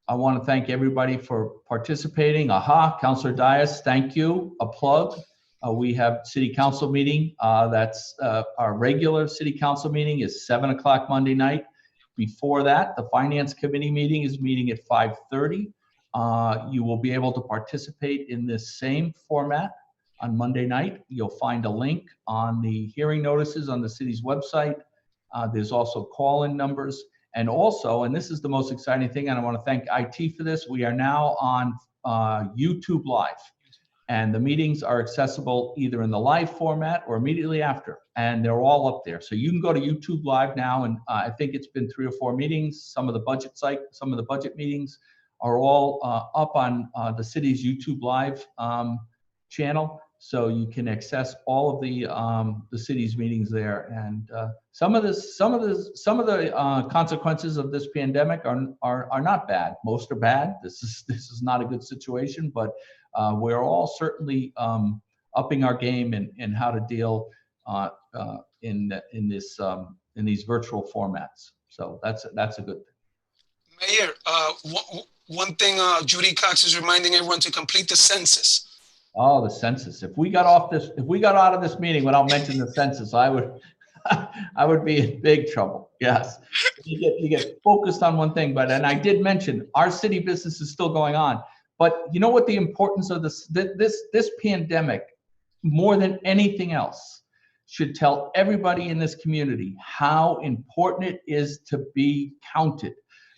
I want to thank everybody for participating. Councilor Dias, thank you. A plug. We have city council meeting. That's our regular city council meeting is 7 o'clock Monday night. Before that, the finance committee meeting is meeting at 5:30. You will be able to participate in this same format on Monday night. You'll find a link on the hearing notices on the city's website. There's also call-in numbers. And also, and this is the most exciting thing, and I want to thank IT for this, we are now on YouTube Live. And the meetings are accessible either in the live format or immediately after. And they're all up there. So you can go to YouTube Live now, and I think it's been 3 or 4 meetings. Some of the budget meetings are all up on the city's YouTube Live channel. so you can access all of the city's meetings there. And some of the consequences of this pandemic are not bad. Most are bad. This is not a good situation, but we're all certainly upping our game in how to deal in these virtual formats. So that's a good thing. Mayor, one thing Judy Cox is reminding everyone to complete the census. Oh, the census. If we got out of this meeting without mentioning the census, I would be in big trouble. Yes. You get focused on one thing, and I did mention our city business is still going on. But you know what the importance of this pandemic, more than anything else, should tell everybody in this community how important it is to be counted.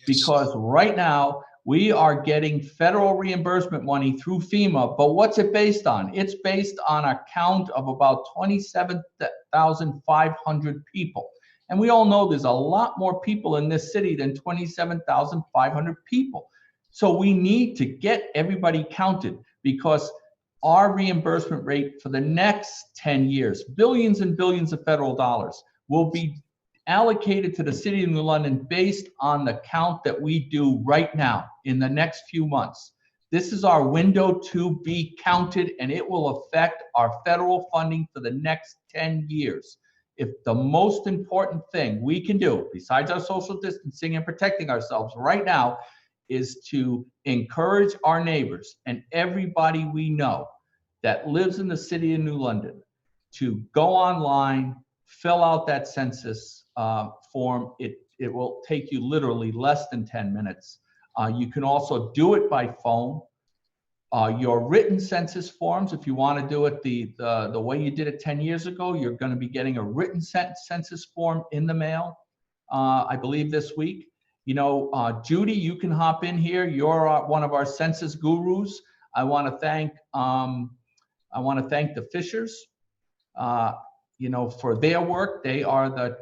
Because right now, we are getting federal reimbursement money through FEMA, but what's it based on? It's based on a count of about 27,500 people. And we all know there's a lot more people in this city than 27,500 people. So we need to get everybody counted, because our reimbursement rate for the next 10 years, billions and billions of federal dollars, will be allocated to the City of New London based on the count that we do right now in the next few months. This is our window to be counted, and it will affect our federal funding for the next 10 years. If the most important thing we can do, besides our social distancing and protecting ourselves right now, is to encourage our neighbors and everybody we know that lives in the City of New London to go online, fill out that census form. It will take you literally less than 10 minutes. You can also do it by phone. Your written census forms, if you want to do it the way you did it 10 years ago, you're going to be getting a written census form in the mail, I believe this week. You know, Judy, you can hop in here. You're one of our census gurus. I want to thank the Fishers, you know, for their work. They are the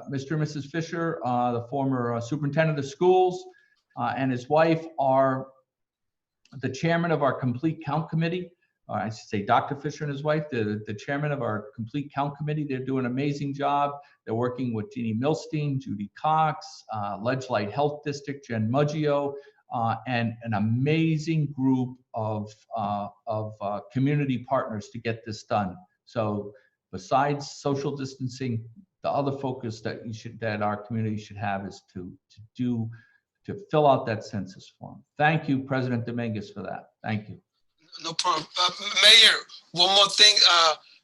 Mr. and Mrs. Fisher, the former superintendent of schools, and his wife are the chairman of our Complete Count Committee. I should say Dr. Fisher and his wife, the chairman of our Complete Count Committee. They're doing an amazing job. They're working with Jeannie Milstein, Judy Cox, Ledgelight Health District, Jen Muggio, and an amazing group of community partners to get this done. So besides social distancing, the other focus that our community should have is to fill out that census form. Thank you, President Dominguez, for that. Thank you. No problem. Mayor, one more thing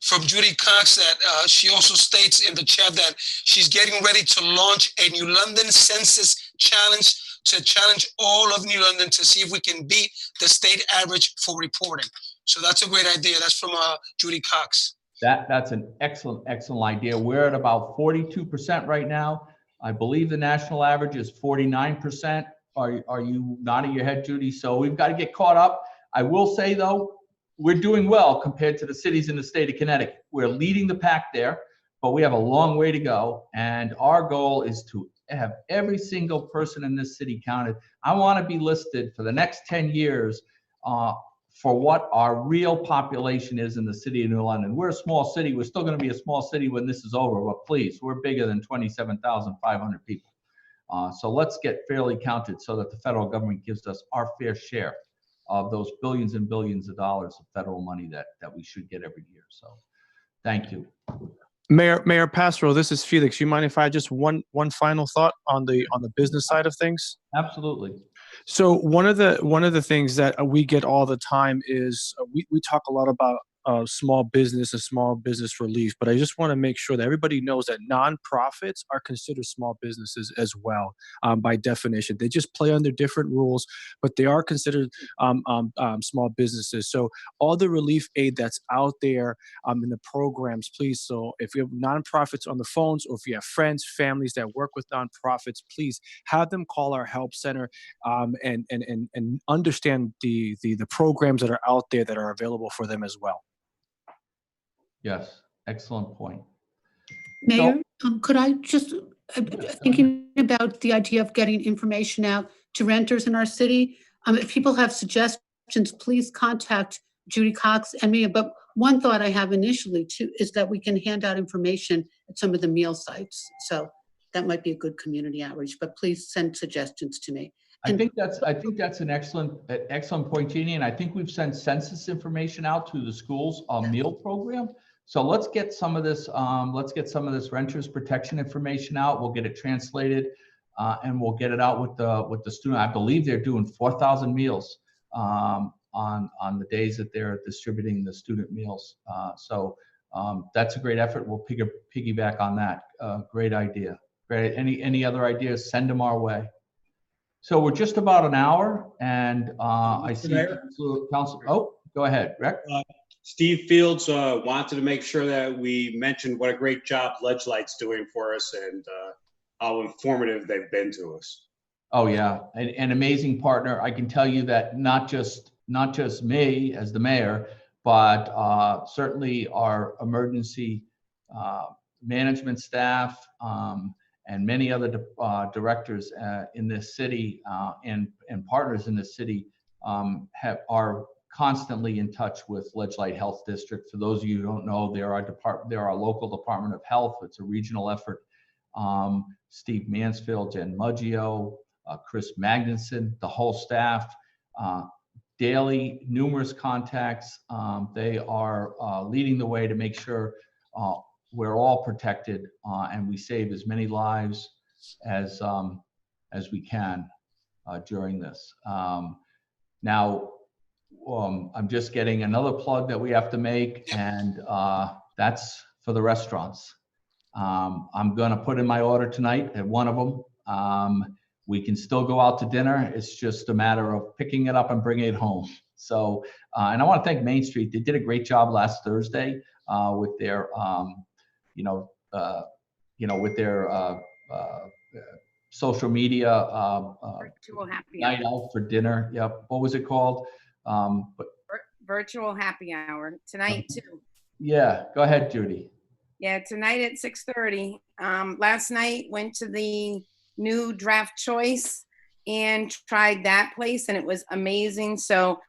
from Judy Cox, that she also states in the chat that she's getting ready to launch a New London Census Challenge to challenge all of New London to see if we can beat the state average for reporting. So that's a great idea. That's from Judy Cox. That's an excellent idea. We're at about 42% right now. I believe the national average is 49%. Are you nodding your head, Judy? So we've got to get caught up. I will say, though, we're doing well compared to the cities in the state of Connecticut. We're leading the pack there, but we have a long way to go. And our goal is to have every single person in this city counted. I want to be listed for the next 10 years for what our real population is in the City of New London. We're a small city. We're still going to be a small city when this is over, but please, we're bigger than 27,500 people. So let's get fairly counted so that the federal government gives us our fair share of those billions and billions of dollars of federal money that we should get every year. So thank you. Mayor Passero, this is Felix. You mind if I just one final thought on the business side of things? Absolutely. So one of the things that we get all the time is we talk a lot about small business and small business relief, but I just want to make sure that everybody knows that nonprofits are considered small businesses as well, by definition. They just play under different rules, but they are considered small businesses. So all the relief aid that's out there in the programs, please. So if you have nonprofits on the phones, or if you have friends, families that work with nonprofits, please have them call our help center and understand the programs that are out there that are available for them as well. Yes, excellent point. Mayor, could I just, thinking about the idea of getting information out to renters in our city, if people have suggestions, please contact Judy Cox and me. But one thought I have initially too is that we can hand out information at some of the meal sites. So that might be a good community outreach, but please send suggestions to me. I think that's an excellent point, Jeannie. And I think we've sent census information out to the schools meal program. So let's get some of this renters protection information out. We'll get it translated and we'll get it out with the student. I believe they're doing 4,000 meals on the days that they're distributing the student meals. So that's a great effort. We'll piggyback on that. Great idea. Great. Any other ideas? Send them our way. So we're just about an hour, and I see Council. Oh, go ahead, Rick. Steve Fields wanted to make sure that we mentioned what a great job Ledge Light's doing for us and how informative they've been to us. Oh yeah, an amazing partner. I can tell you that not just me as the mayor, but certainly our emergency management staff and many other directors in this city and partners in this city are constantly in touch with Ledge Light Health District. For those of you who don't know, they're our local Department of Health. It's a regional effort. Steve Mansfield, Jen Muggio, Chris Magnuson, the whole staff, daily, numerous contacts. They are leading the way to make sure we're all protected and we save as many lives as we can during this. Now, I'm just getting another plug that we have to make, and that's for the restaurants. I'm going to put in my order tonight at one of them. We can still go out to dinner. It's just a matter of picking it up and bringing it home. So, and I want to thank Main Street. They did a great job last Thursday with their, with their social media virtual happy night hour. out for dinner. Yep. What was it called? Virtual happy hour tonight too. Yeah. Go ahead, Judy. Yeah, tonight at 6:30. Last night went to the new Draft Choice and tried that place, and it was amazing. So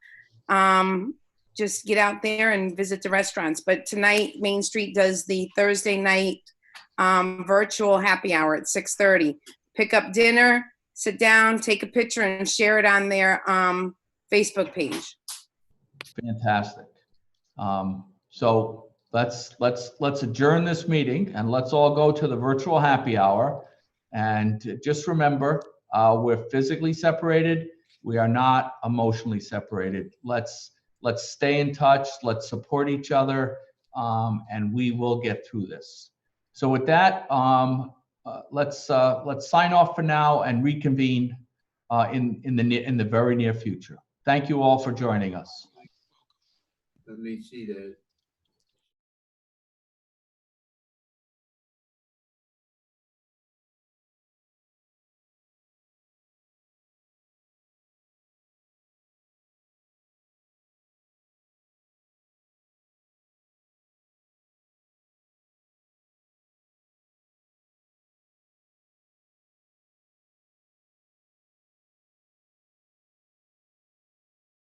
just get out there and visit the restaurants. But tonight, Main Street does the Thursday night virtual happy hour at 6:30. Pick up dinner, sit down, take a picture, and share it on their Facebook page. Fantastic. So let's adjourn this meeting and let's all go to the virtual happy hour. And just remember, we're physically separated. We are not emotionally separated. Let's stay in touch. Let's support each other, and we will get through this. So with that, let's sign off for now and reconvene in the very near future. Thank you all for joining us. Let me see that.